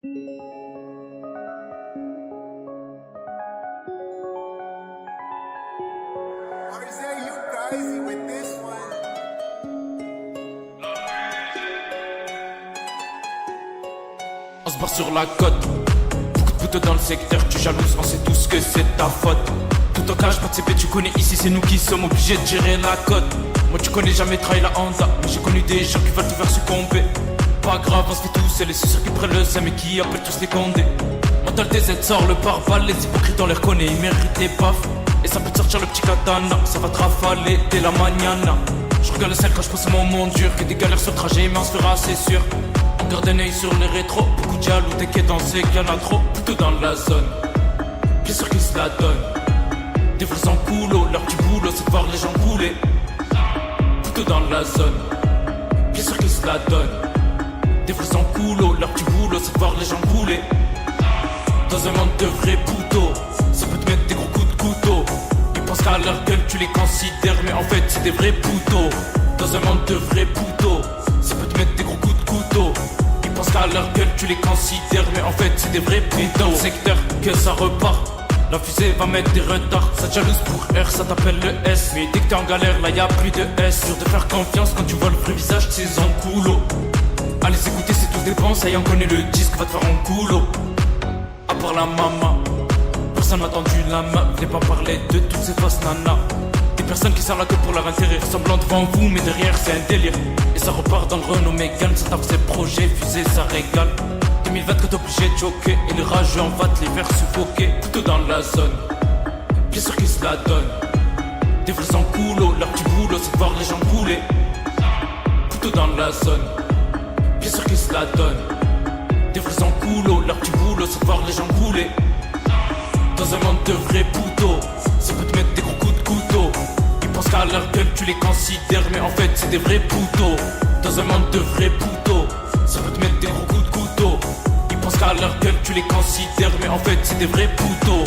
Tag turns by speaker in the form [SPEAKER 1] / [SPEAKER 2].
[SPEAKER 1] Arzay, you crazy with this one.
[SPEAKER 2] On se barre sur la côte. Beaucoup de putains dans le secteur, tu jalouses, on sait tous que c'est ta faute. Tout en cash, pas de CP, tu connais ici, c'est nous qui sommes obligés de gérer la côte. Moi tu connais jamais trahi la Honda, mais j'ai connu des gens qui veulent te faire succomber. Pas grave, on se fait tous, c'est les suceurs qui prennent le seum et qui appellent tous les condés. Mental TZ sort le pare-balles, les hypocrites on les reconnaît, ils méritent les baffes. Et ça peut te sortir le petit katana, ça va te rafaler dès la mañana. Je regarde le ciel quand je passe mon monde dur, que des galères sur le trajet, mais on se fera c'est sûr. On garde un œil sur les rétros, beaucoup de jaloux, t'inquiète dans ces qu'il y en a trop. Plutôt dans la zone, bien sûr qu'ils se la donnent. Des vrais sans coulo, leur petit boulot c'est de voir les gens couler. Plutôt dans la zone, bien sûr qu'ils se la donnent. Des vrais sans coulo, leur petit boulot c'est de voir les gens couler. Dans un monde de vrais poteaux, ça peut te mettre des gros coups de couteau. Ils pensent qu'à leur gueule tu les considères, mais en fait c'est des vrais poteaux. Dans un monde de vrais poteaux, ça peut te mettre des gros coups de couteau. Ils pensent qu'à leur gueule tu les considères, mais en fait c'est des vrais poteaux. Dans le secteur que ça repart, la fusée va mettre des retards. Ça te jalouse pour R, ça t'appelle le S. Mais dès que t'es en galère, là y'a plus de S. Sûr de faire confiance quand tu vois le vrai visage de ces encoulos. Allez écouter, c'est tout dépend, ça y est on connaît le disque, va te faire en coulo. À part la maman, personne m'a tendu la main. Venez pas parler de toutes ces fausses nanas. Des personnes qui servent la queue pour leur intérêt, ressemblant devant vous mais derrière c'est un délire. Et ça repart dans le Renault Mégane, ça tape ses projets, fusée ça régale. 2024 t'es obligé de choquer, et les rageux en va te les faire suffoquer. Plutôt dans la zone, bien sûr qu'ils se la donnent. Des vrais sans coulo, leur petit boulot c'est de voir les gens couler. Plutôt dans la zone, bien sûr qu'ils se la donnent. Des vrais sans coulo, leur petit boulot c'est de voir les gens couler. Dans un monde de vrais poteaux, ça peut te mettre des gros coups de couteau. Ils pensent qu'à leur gueule tu les considères, mais en fait c'est des vrais poteaux. Dans un monde de vrais poteaux, ça peut te mettre des gros coups de couteau. Ils pensent qu'à leur gueule tu les considères, mais en fait c'est des vrais poteaux.